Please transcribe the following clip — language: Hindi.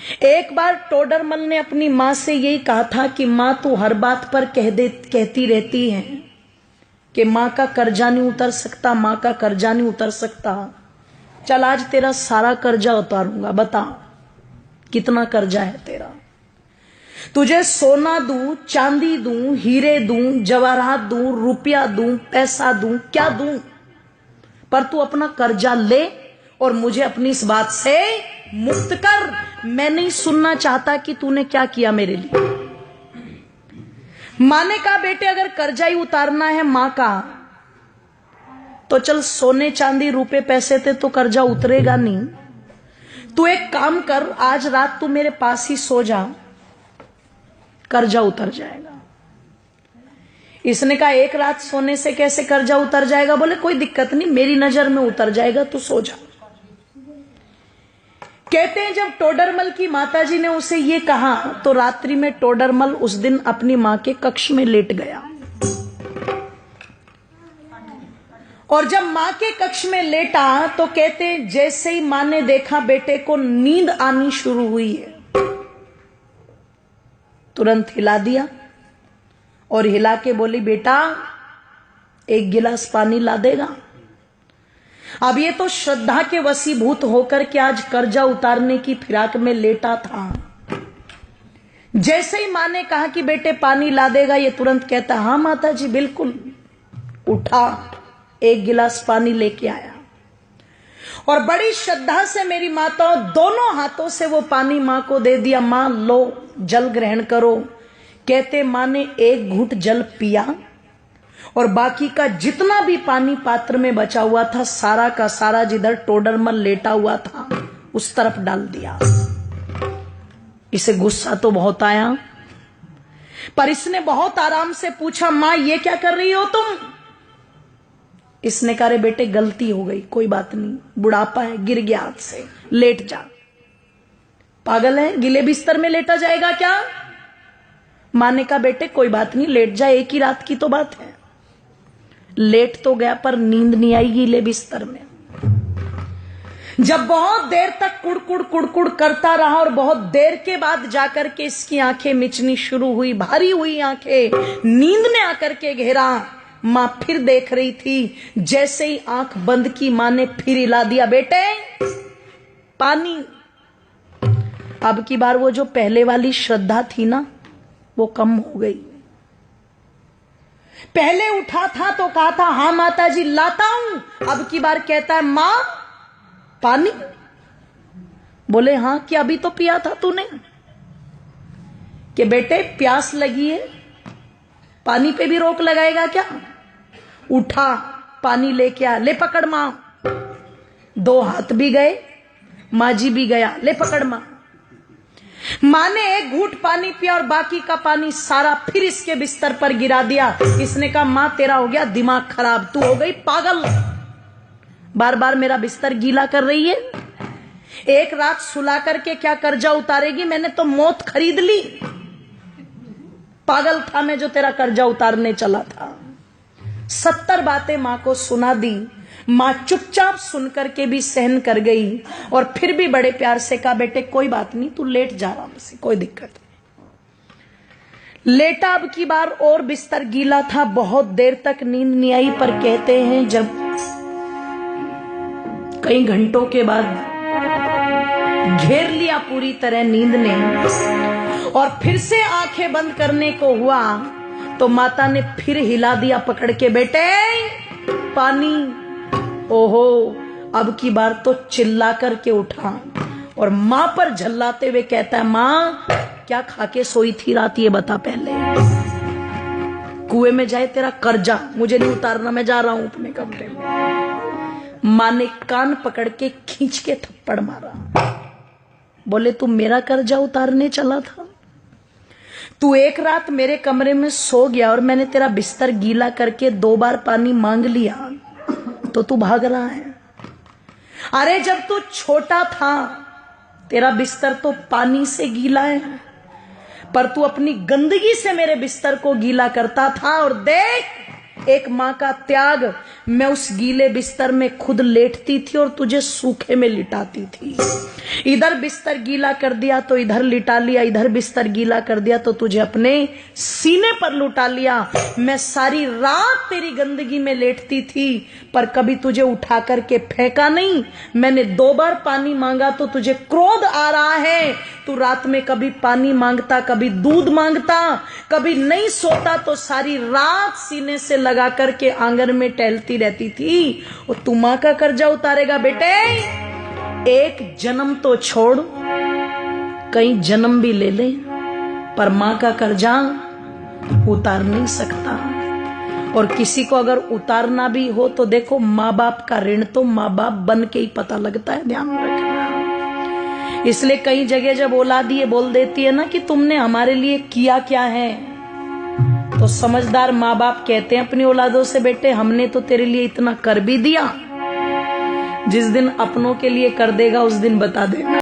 एक बार टोडरमल ने अपनी माँ से यही कहा था कि माँ तू हर बात पर कहती रहती है कि माँ का कर्जा नहीं उतर सकता, माँ का कर्जा नहीं उतर सकता। चल आज तेरा सारा कर्जा उतारूंगा, बता कितना कर्जा है तेरा। तुझे सोना दूं, चांदी दूं, हीरे दूं, जवाहरात दूं, रुपया दूं, पैसा दूं, क्या दूं, पर तू अपना कर्जा ले और मुझे अपनी इस बात से मुक्त कर। मैं नहीं सुनना चाहता कि तूने क्या किया मेरे लिए। मां ने कहा बेटे अगर कर्जा ही उतारना है मां का तो चल सोने चांदी रुपए पैसे थे तो कर्जा उतरेगा नहीं। तू एक काम कर, आज रात तू मेरे पास ही सो जा, कर्जा उतर जाएगा। इसने कहा एक रात सोने से कैसे कर्जा उतर जाएगा? बोले कोई दिक्कत नहीं, मेरी नजर में उतर जाएगा, तू सो जा। कहते हैं जब टोडरमल की माताजी ने उसे ये कहा तो रात्रि में टोडरमल उस दिन अपनी मां के कक्ष में लेट गया। और जब मां के कक्ष में लेटा तो कहते हैं जैसे ही मां ने देखा बेटे को नींद आनी शुरू हुई है, तुरंत हिला दिया और हिला के बोली बेटा एक गिलास पानी ला देगा। अब ये तो श्रद्धा के वशीभूत होकर के आज कर्जा उतारने की फिराक में लेटा था। जैसे ही मां ने कहा कि बेटे पानी ला देगा, ये तुरंत कहता हाँ माता जी बिल्कुल। उठा, एक गिलास पानी लेके आया और बड़ी श्रद्धा से मेरी माताओं दोनों हाथों से वो पानी मां को दे दिया। मां लो जल ग्रहण करो। कहते मां ने एक घूंट जल पिया और बाकी का जितना भी पानी पात्र में बचा हुआ था सारा का सारा जिधर टोडरमल लेटा हुआ था उस तरफ डाल दिया। इसे गुस्सा तो बहुत आया, पर इसने बहुत आराम से पूछा मां ये क्या कर रही हो तुम? इसने कहा रे बेटे गलती हो गई, कोई बात नहीं, बुढ़ापा है, गिर गया हाथ से, लेट जा। पागल है, गिले बिस्तर में लेटा जाएगा क्या? मां ने कहा बेटे कोई बात नहीं, लेट जा, एक ही रात की तो बात है। लेट तो गया पर नींद नहीं आई गीले बिस्तर में। जब बहुत देर तक कुड़कुड़ कुड़कुड़ करता रहा और बहुत देर के बाद जाकर के इसकी आंखें मिचनी शुरू हुई, भारी हुई आंखें, नींद ने आकर के घेरा। मां फिर देख रही थी, जैसे ही आंख बंद की मां ने फिर हिला दिया बेटे पानी। अब की बार वो जो पहले वाली श्रद्धा थी ना वो कम हो गई। पहले उठा था तो कहा था हाँ माता जी लाता हूं, अब की बार कहता है मां पानी। बोले हाँ क्या अभी तो पिया था तूने? कि बेटे प्यास लगी है, पानी पे भी रोक लगाएगा क्या? उठा पानी लेके आ, ले पकड़ मां। दो हाथ भी गए, मां जी भी गया, ले पकड़ मां। मां ने एक घूंट पानी पिया और बाकी का पानी सारा फिर इसके बिस्तर पर गिरा दिया। इसने कहा मां तेरा हो गया दिमाग खराब, तू हो गई पागल, बार बार मेरा बिस्तर गीला कर रही है। एक रात सुला करके क्या कर्जा उतारेगी? मैंने तो मौत खरीद ली। पागल था मैं जो तेरा कर्जा उतारने चला था। 70 बातें मां को सुना दी। मां चुपचाप सुनकर के भी सहन कर गई और फिर भी बड़े प्यार से कहा बेटे कोई बात नहीं, तू लेट जा आराम से, कोई दिक्कत नहीं। लेटा, अब की बार और बिस्तर गीला था, बहुत देर तक नींद नहीं आई। पर कहते हैं जब कई घंटों के बाद घेर लिया पूरी तरह नींद ने और फिर से आंखें बंद करने को हुआ तो माता ने फिर हिला दिया पकड़ के, बेटे पानी। ओहो, अब की बार तो चिल्ला करके उठा और मां पर झल्लाते हुए कहता है मां क्या खा के सोई थी रात ये बता पहले। कुएं में जाए तेरा कर्जा, मुझे नहीं उतारना, मैं जा रहा हूं अपने कमरे में। मां ने कान पकड़ के खींच के थप्पड़ मारा। बोले तू मेरा कर्जा उतारने चला था? तू एक रात मेरे कमरे में सो गया और मैंने तेरा बिस्तर गीला करके 2 बार पानी मांग लिया तो तू भाग रहा है। अरे जब तू छोटा था तेरा बिस्तर तो पानी से गीला है, पर तू अपनी गंदगी से मेरे बिस्तर को गीला करता था। और देख एक माँ का त्याग, मैं उस गीले बिस्तर में खुद लेटती थी और तुझे सूखे में लिटाती थी। इधर बिस्तर गीला कर दिया तो इधर लिटा लिया, इधर बिस्तर गीला कर दिया तो तुझे अपने सीने पर लुटा लिया। मैं सारी रात तेरी गंदगी में लेटती थी पर कभी तुझे उठा करके फेंका नहीं। मैंने 2 बार पानी मांगा तो तुझे क्रोध आ रहा है। तू रात में कभी पानी मांगता, कभी दूध मांगता, कभी नहीं सोता तो सारी रात सीने से लगा करके आंगन में टहलती रहती थी। और तू मां का कर्जा उतारेगा बेटे? एक जन्म तो छोड़, कई जन्म भी ले ले, पर मां का कर्जा उतार नहीं सकता। और किसी को अगर उतारना भी हो तो देखो, माँ बाप का ऋण तो माँ बाप बन के ही पता लगता है, ध्यान रखना। इसलिए कई जगह जब औलाद ये बोल देती है ना कि तुमने हमारे लिए किया क्या है, तो समझदार माँ बाप कहते हैं अपनी औलादों से, बेटे हमने तो तेरे लिए इतना कर भी दिया, जिस दिन अपनों के लिए कर देगा उस दिन बता देना।